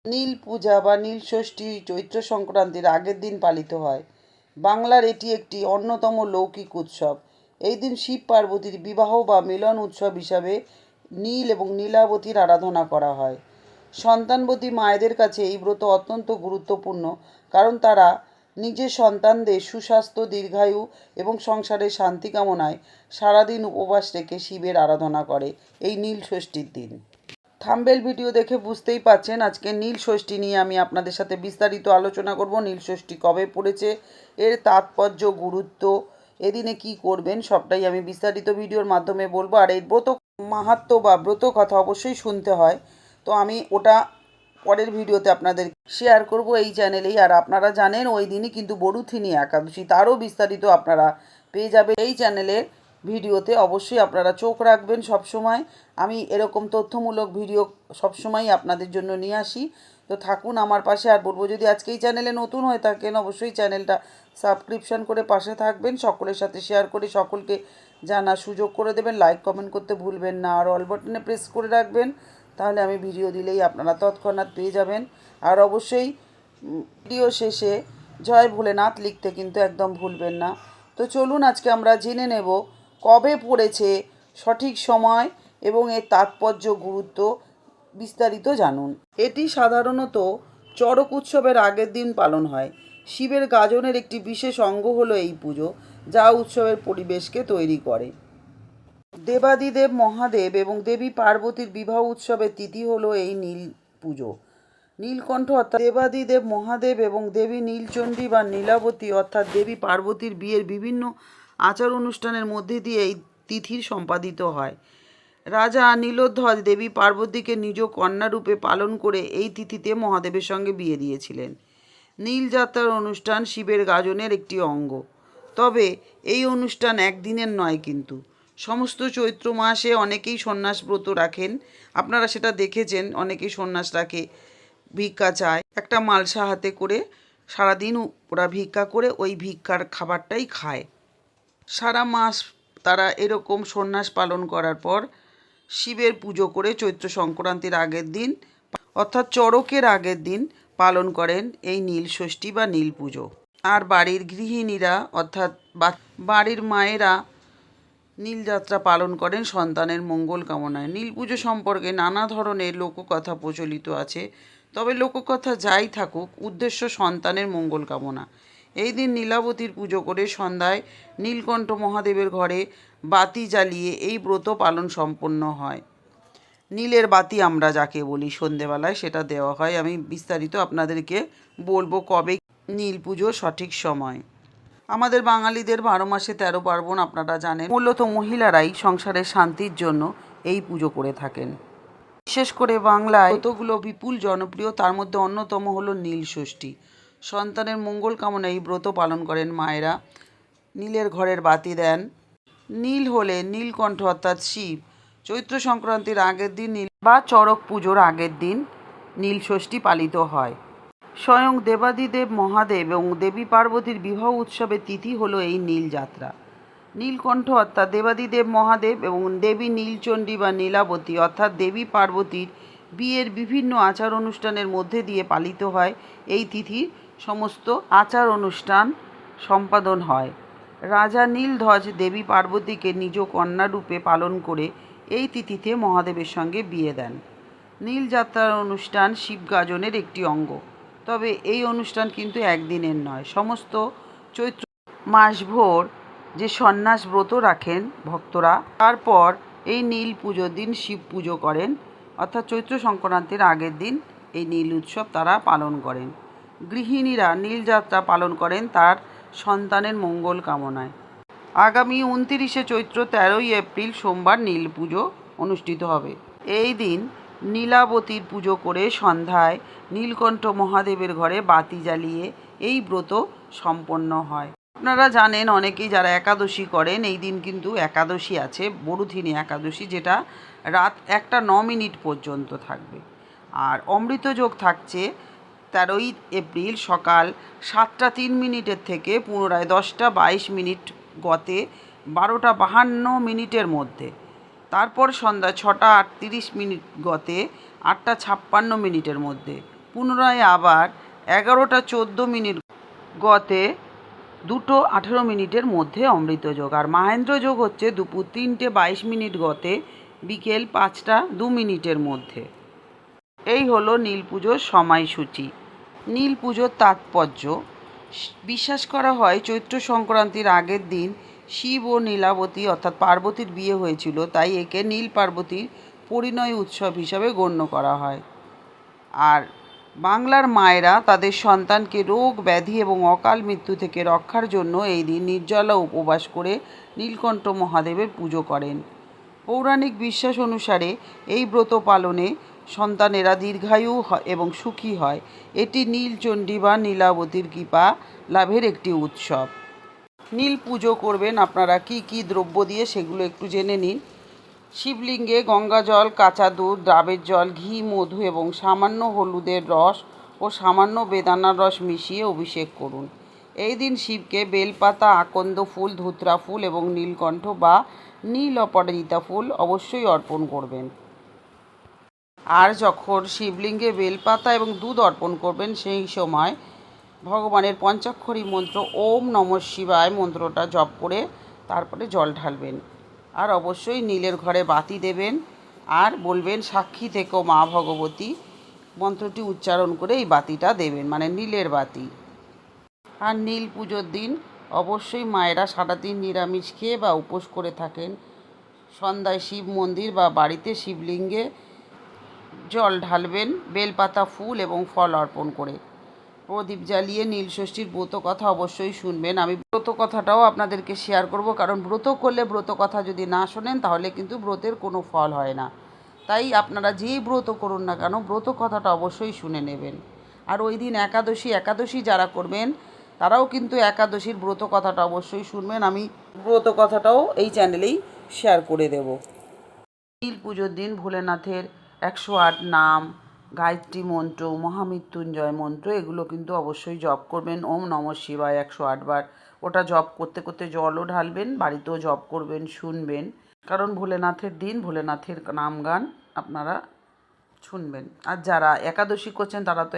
নীল পূজা বা নীল ষষ্ঠী চৈত্র সংক্রান্তির আগের দিন পালিত হয়। বাংলার এটি একটি অন্যতম লৌকিক উৎসব। এই দিন শিব পার্বতীর বিবাহ বা মিলন উৎসব হিসাবে নীল এবং নীলাবতীর আরাধনা করা হয়। সন্তানবতী মায়েদের কাছে এই ব্রত অত্যন্ত গুরুত্বপূর্ণ, কারণ তারা নিজের সন্তানদের সুস্বাস্থ্য, দীর্ঘায়ু এবং সংসারের শান্তি কামনায় সারাদিন উপবাস রেখে শিবের আরাধনা করে এই নীল ষষ্ঠীর দিন। থাম্বনেল ভিডিও দেখে বুঝতেই পারছেন আজকে নীল ষষ্ঠী নিয়ে আমি আপনাদের সাথে বিস্তারিত আলোচনা করব। নীল ষষ্ঠী কবে পড়েছে, এর তাৎপর্য, গুরুত্ব, এদিনে কি করবেন, সবটাই আমি বিস্তারিত ভিডিওর মাধ্যমে বলবো। আর এই ব্রত মাহাত্ম্য বা ব্রত কথা অবশ্যই শুনতে হয়, তো আমি ওটা পরের ভিডিওতে আপনাদের শেয়ার করব এই চ্যানেলেই। আর আপনারা জানেন ওই দিনই কিন্তু বরুথিনী একাদশী, তারও বিস্তারিত আপনারা পেয়ে যাবেন এই চ্যানেলের ভিডিওতে। অবশ্যই আপনারা চোখ রাখবেন সব সময়। আমি এরকম তথ্যমূলক ভিডিও সবসময় আপনাদের জন্য নিয়ে আসি, তো থাকুন আমার পাশে। আর বলবো, যদি আজকে এই চ্যানেলে নতুন হয়ে থাকেন অবশ্যই চ্যানেলটা সাবস্ক্রিপশন করে পাশে থাকবেন, সকলের সাথে শেয়ার করে সকলকে জানার সুযোগ করে দেবেন, লাইক কমেন্ট করতে ভুলবেন না, আর অল বাটনে প্রেস করে রাখবেন, তাহলে আমি ভিডিও দিলেই আপনারা তৎক্ষণাৎ পেয়ে যাবেন। আর অবশ্যই ভিডিও শেষে জয় ভোলেনাথ লিখতে কিন্তু একদম ভুলবেন না। তো চলুন আজকে আমরা জেনে নেব কবে পড়েছে, সঠিক সময় এবং এর তাৎপর্য, গুরুত্ব বিস্তারিত জানুন। এটি সাধারণত চড়ক উৎসবের আগের দিন পালন হয়। শিবের গাজনের একটি বিশেষ অঙ্গ হলো এই পুজো, যা উৎসবের পরিবেশকে তৈরি করে। দেবাদিদেব মহাদেব এবং দেবী পার্বতীর বিবাহ উৎসবের তিথি হলো এই নীল পুজো। নীলকণ্ঠ অর্থাৎ দেবাদিদেব মহাদেব এবং দেবী নীলচণ্ডী বা নীলাবতী অর্থাৎ দেবী পার্বতীর বিয়ের বিভিন্ন আচার অনুষ্ঠানের মধ্যে দিয়ে এই তিথির সম্পাদিত হয়। রাজা নীলোধ্বজ দেবী পার্বতীকে নিজ কন্যারূপে পালন করে এই তিথিতে মহাদেবের সঙ্গে বিয়ে দিয়েছিলেন। নীলযাত্রার অনুষ্ঠান শিবের গাজনের একটি অঙ্গ, তবে এই অনুষ্ঠান একদিনের নয় কিন্তু। সমস্ত চৈত্র মাসে অনেকেই সন্ন্যাস ব্রত রাখেন, আপনারা সেটা দেখেছেন, অনেকেই সন্ন্যাস রাখে, ভিক্ষা চায়, একটা মালসা হাতে করে সারাদিন ওরা ভিক্ষা করে ওই ভিক্ষার খাবারটাই খায়। সারা মাস তারা এরকম সন্ন্যাস পালন করার পর শিবের পুজো করে চৈত্র সংক্রান্তির আগের দিন অর্থাৎ চড়কের আগের দিন পালন করেন এই নীল ষষ্ঠী বা নীল পুজো। আর বাড়ির গৃহিণীরা অর্থাৎ বাড়ির মায়েরা নীলযাত্রা পালন করেন সন্তানের মঙ্গল কামনায়। নীল পুজো সম্পর্কে নানা ধরনের লোককথা প্রচলিত আছে, তবে লোককথা যাই থাকুক, উদ্দেশ্য সন্তানের মঙ্গল কামনা। এই দিন নীলাবতীর পুজো করে সন্ধ্যায় নীলকণ্ঠ মহাদেবের ঘরে বাতি জ্বালিয়ে এই ব্রত পালন সম্পন্ন হয়। নীলের বাতি আমরা যাকে বলি সন্ধেবেলায়, সেটা দেওয়া হয়। আমি বিস্তারিত আপনাদেরকে বলবো কবে নীল পুজোর সঠিক সময়। আমাদের বাঙালিদের 12 মাসে 13 পার্বণ, আপনারা জানেন। মূলত মহিলারাই সংসারের শান্তির জন্য এই পুজো করে থাকেন। বিশেষ করে বাংলায় ব্রতগুলো বিপুল জনপ্রিয়, তার মধ্যে অন্যতম হলো নীল ষষ্ঠী। সন্তানের মঙ্গল কামনায় এই ব্রত পালন করেন মায়েরা। নীলের ঘরের বাতি দেন। নীল হলে নীলকণ্ঠ অর্থাৎ শিব। চৈত্র সংক্রান্তির আগের দিন নীল বা চড়ক পুজোর আগের দিন নীল ষষ্ঠী পালিত হয়। স্বয়ং দেবাদিদেব মহাদেব এবং দেবী পার্বতীর বিবাহ উৎসবের তিথি হলো এই নীলযাত্রা। নীলকণ্ঠ অর্থাৎ দেবাদিদেব মহাদেব এবং দেবী নীলচণ্ডী বা নীলাবতী অর্থাৎ দেবী পার্বতীর বিয়ের বিভিন্ন আচার অনুষ্ঠানের মধ্যে দিয়ে পালিত হয় এই তিথি। সমস্ত আচার অনুষ্ঠান সম্পাদন হয়। রাজা নীলধ্বজ দেবী পার্বতীকে নিজ কন্যারূপে পালন করে এই তিথিতে মহাদেবের সঙ্গে বিয়ে দেন। নীলযাত্রার অনুষ্ঠান শিবগাজনের একটি অঙ্গ, তবে এই অনুষ্ঠান কিন্তু একদিনের নয়। সমস্ত চৈত্র মাসভর যে সন্ন্যাস ব্রত রাখেন ভক্তরা, তারপর এই নীল পুজোর দিন শিব পুজো করেন, অর্থাৎ চৈত্র সংক্রান্তির আগের দিন এই নীল উৎসব তারা পালন করেন। গৃহিণীরা নীলযাত্রা পালন করেন তার সন্তানের মঙ্গল কামনায়। আগামী 29শে চৈত্র 13ই এপ্রিল সোমবার নীল পুজো অনুষ্ঠিত হবে। এই দিন নীলাবতীর পুজো করে সন্ধ্যায় নীলকণ্ঠ মহাদেবের ঘরে বাতি জ্বালিয়ে এই ব্রত সম্পন্ন হয়। আপনারা জানেন অনেকেই যারা একাদশী করেন, এই দিন কিন্তু একাদশী আছে, বরুথিনী একাদশী, যেটা রাত 1:09 পর্যন্ত থাকবে। আর অমৃতযোগ থাকছে 13ই এপ্রিল সকাল 7:03 থেকে পুনরায় 10:22 গতে 12:52 মধ্যে। তারপর সন্ধ্যা 6:38 গতে 8:56 মধ্যে। পুনরায় আবার 11:14 গতে 2:18 মধ্যে অমৃতযোগ। আর মাহেন্দ্র যোগ হচ্ছে দুপুর 3:22 গতে বিকেল 5:02 মধ্যে। এই হলো নীল পুজোর সময়সূচি। নীল পুজোর তাৎপর্য: বিশ্বাস করা হয় চৈত্র সংক্রান্তির আগের দিন শিব ও নীলাবতী অর্থাৎ পার্বতীর বিয়ে হয়েছিল, তাই একে নীল পার্বতীর পরিণয় উৎসব হিসাবে গণ্য করা হয়। আর বাংলার মায়েরা তাদের সন্তানকে রোগ ব্যাধি এবং অকাল মৃত্যু থেকে রক্ষার জন্য এই দিন নির্জলা উপবাস করে নীলকণ্ঠ মহাদেবের পুজো করেন। পৌরাণিক বিশ্বাস অনুসারে এই ব্রত পালনে সন্তানেরা দীর্ঘায়ু এবং সুখী হয়। এটি নীলচণ্ডী বা নীলাবতীর কৃপা লাভের একটি উৎসব। নীল পুজো করবেন আপনারা কি কি দ্রব্য দিয়ে সেগুলো একটু জেনে নিন। শিবলিঙ্গে গঙ্গা জল, কাঁচা দুধ, ডাবের জল, ঘি, মধু এবং সামান্য হলুদের রস ও সামান্য বেদানার রস মিশিয়ে অভিষেক করুন। এই দিন শিবকে বেলপাতা, আকন্দ ফুল, ধুতরা ফুল এবং নীলকণ্ঠ বা নীল অপরাজিতা ফুল অবশ্যই অর্পণ করবেন। আর যখন শিবলিঙ্গে বেলপাতা এবং দুধ অর্পণ করবেন সেই সময় ভগবানের পঞ্চাক্ষরী মন্ত্র ওম নমঃ শিবায় মন্ত্রটা জপ করে তারপরে জল ঢালবেন। আর অবশ্যই নীলের ঘরে বাতি দেবেন আর বলবেন সাক্ষী থেকো মা ভগবতী মন্ত্রটি উচ্চারণ করে এই বাতিটা দেবেন, মানে নীলের বাতি। আর নীল পুজোর দিন অবশ্যই মায়েরা সারাদিন নিরামিষ খেয়ে বা উপোস করে থাকেন। সন্ধ্যায় শিব মন্দির বা বাড়িতে শিবলিঙ্গে জল ঢালবেন বেলপাতা, ফুল এবং ফল অর্পণ করে। প্রদীপ জ্বালিয়ে নীল ষষ্ঠীর ব্রত কথা অবশ্যই শুনবেন। আমি ব্রত কথাটাও আপনাদেরকে শেয়ার করব, কারণ ব্রত করলে ব্রত কথা যদি না শোনেন তাহলে কিন্তু ব্রতের কোনো ফল হয় না। তাই আপনারা যেই ব্রত করুন না কেন ব্রত কথাটা অবশ্যই শুনে নেবেন। আর ওই দিন একাদশী যারা করবেন তারাও কিন্তু একাদশীর ব্রত কথাটা অবশ্যই শুনবেন। আমি ব্রত কথাটাও এই চ্যানেলেই শেয়ার করে দেব। নীল পুজোর দিন ভোলেনাথের 108 নাম, গায়ত্রী মন্ত্র, মহামৃত্যুঞ্জয় মন্ত্র এগুলো কিন্তু অবশ্যই জপ করবেন। ওম নমঃ শিবায় 108 বার ওটা জপ করতে করতে জলও ঢালবেন, বাড়িতেও জপ করবেন, শুনবেন। কারণ ভোলেনাথের দিন ভোলেনাথের নাম গান আপনারা শুনবেন। আর যারা একাদশী করছেন তারা তো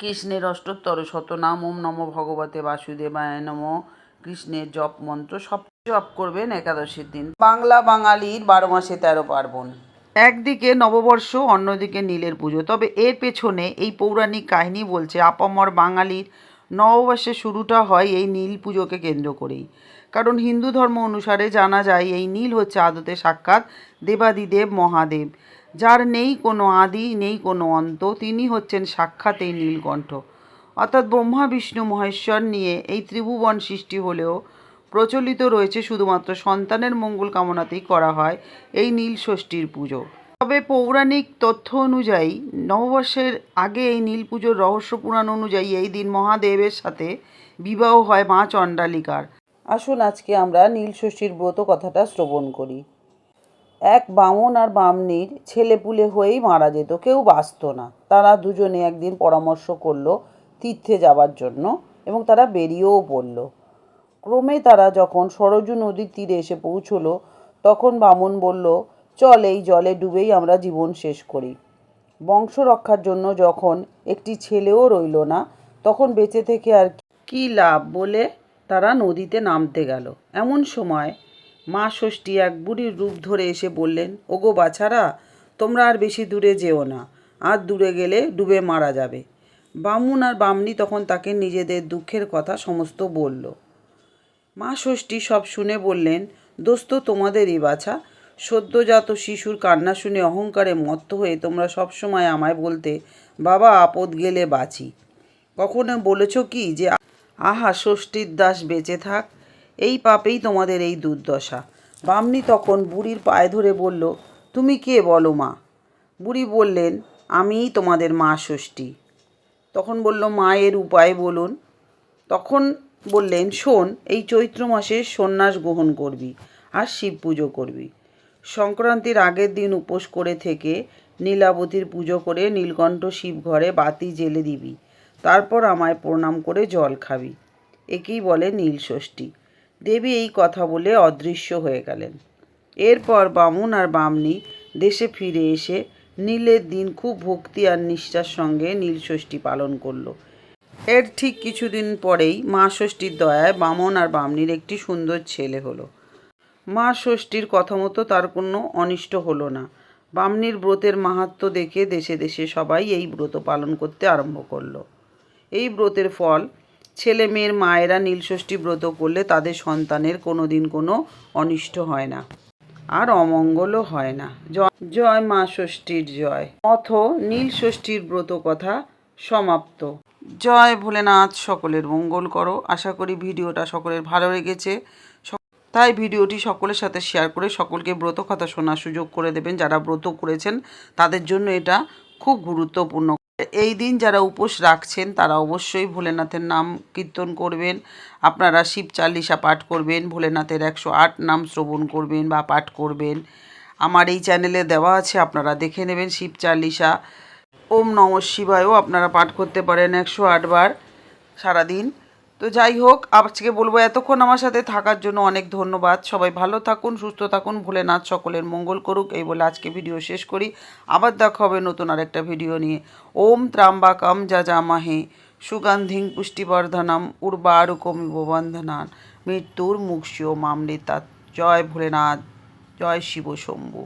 কৃষ্ণের অষ্টোত্তর শতনাম, ওম নমঃ ভগবতে বাসুদেবায় নমঃ, কৃষ্ণের জপ মন্ত্র সব জপ করবেন একাদশীর দিন। বাংলা বাঙালির 12 মাসে 13 পার্বণ। একদিকে নববর্ষ, অন্যদিকে নীলের পুজো। তবে এর পেছনে এই পৌরাণিক কাহিনী বলছে আপামর বাঙালির নববর্ষের শুরুটা হয় এই নীল পুজোকে কেন্দ্র করেই। কারণ হিন্দু ধর্ম অনুসারে জানা যায় এই নীল হচ্ছে আদতে সাক্ষাৎ দেবাদিদেব মহাদেব, যার নেই কোনো আদি নেই কোনো অন্ত। তিনি হচ্ছেন সাক্ষাৎ এই নীলকণ্ঠ। অর্থাৎ ব্রহ্মা বিষ্ণু মহেশ্বর নিয়ে এই ত্রিভুবন সৃষ্টি হলেও প্রচলিত রয়েছে শুধুমাত্র সন্তানের মঙ্গল কামনাতেই করা হয় এই নীল ষষ্ঠীর পুজো। তবে পৌরাণিক তথ্য অনুযায়ী নববর্ষের আগে এই নীল পুজোর রহস্য পুরাণ অনুযায়ী এই দিন মহাদেবের সাথে বিবাহ হয় মা চণ্ডালিকার। আসুন আজকে আমরা নীল ষষ্ঠীর ব্রত কথাটা শ্রবণ করি। এক বামন আর বামনির ছেলেপুলে হয়েই মারা যেত, কেউ বাঁচত না। তারা দুজনে একদিন পরামর্শ করলো তীর্থে যাবার জন্য এবং তারা বেরিয়েও পড়ল। ক্রমে তারা যখন সরজু নদীর তীরে এসে পৌঁছলো তখন বামন বলল, চল এই জলে ডুবেই আমরা জীবন শেষ করি। বংশ রক্ষার জন্য যখন একটি ছেলেও রইল না তখন বেঁচে থেকে আর কি লাভ বলে তারা নদীতে নামতে গেল। এমন সময় মা ষষ্ঠী এক বুড়ির রূপ ধরে এসে বললেন, ওগো বাছারা, তোমরা আর বেশি দূরে যেও না, আর দূরে গেলে ডুবে মারা যাবে। বামুন আর বামনি তখন তাকে নিজেদের দুঃখের কথা সমস্ত বলল। মা ষষ্ঠী সব শুনে বললেন, দোস্ত তোমাদেরই বাছা, সদ্যজাত শিশুর কান্না শুনে অহংকারে মত্ত হয়ে তোমরা সবসময় আমায় বলতে, বাবা আপদ গেলে বাঁচি। কখনো বলেছ কি যে আহা ষষ্ঠীর দাস বেঁচে থাক? এই পাপেই তোমাদের এই দুর্দশা। বামনি তখন বুড়ির পায়ে ধরে বলল, তুমি কে বলো মা? বুড়ি বললেন, আমিই তোমাদের মা ষষ্ঠী। তখন বলল, মায়ের উপায় বলুন। তখন বললেন, শোন, এই চৈত্র মাসে সন্ন্যাস গ্রহণ করবি আর শিব পুজো করবি। সংক্রান্তির আগের দিন উপোস করে থেকে নীলাবতীর পুজো করে নীলকণ্ঠ শিব ঘরে বাতি জেলে দিবি। তারপর আমায় প্রণাম করে জল খাবি। একেই বলে নীল ষষ্ঠী। দেবী এই কথা বলে অদৃশ্য হয়ে গেলেন। এরপর বামুন আর বামনি দেশে ফিরে এসে নীলের দিন খুব ভক্তি আর নিষ্ঠার সঙ্গে নীলষষ্ঠী পালন করলো। এর ঠিক কিছুদিন পরেই মা ষষ্ঠীর দয়ায় বামন আর বামনির একটি সুন্দর ছেলে হলো। মা ষষ্ঠীর কথা মতো তার কোনো অনিষ্ট হলো না। বামনির ব্রতের মাহাত্ম্য দেখে দেশে দেশে সবাই এই ব্রত পালন করতে আরম্ভ করলো। এই ব্রতের ফল, ছেলে মেয়ের মায়েরা নীলষষ্ঠী ব্রত করলে তাদের সন্তানের কোনো দিন কোনো অনিষ্ট হয় না, আর অমঙ্গলও হয় না। জয় মা ষষ্ঠীর জয়। অথ নীলষষ্ঠীর ব্রত কথা সমাপ্ত। জয় ভোলেনাথ, সকলের মঙ্গল করো। আশা করি ভিডিওটা সকলের ভালো লেগেছে, তাই ভিডিওটি সকলের সাথে শেয়ার করে সকলকে ব্রত কথা শোনার সুযোগ করে দেবেন। যারা ব্রত করেছেন তাদের জন্য এটা খুব গুরুত্বপূর্ণ। এই দিন যারা উপোস রাখছেন তারা অবশ্যই ভোলেনাথের নাম কীর্তন করবেন, আপনারা শিব চালিসা পাঠ করবেন, ভোলেনাথের 108 নাম শ্রবণ করবেন বা পাঠ করবেন। আমার এই চ্যানেলে দেওয়া আছে, আপনারা দেখে নেবেন। শিব চালিসা, ওম নমঃ শিবায়ও আপনারা পাঠ করতে পারেন 108 বার সারাদিন। তো যাই হোক, আজকে বলবো এতক্ষণ আমার সাথে থাকার জন্য অনেক ধন্যবাদ। সবাই ভালো থাকুন, সুস্থ থাকুন, ভোলেনাথ সকলের মঙ্গল করুক, এই বলে আজকে ভিডিও শেষ করি। আবার দেখা হবে নতুন আরেকটা ভিডিও নিয়ে। ওম ত্রাম্বাকম যজামহে সুগন্ধিং পুষ্টিবর্ধনম উর্বারুকমিব বন্ধনান মৃত্যুর মুক্ষীয় মামৃতাৎ। জয় ভোলেনাথ, জয় শিব শম্ভু।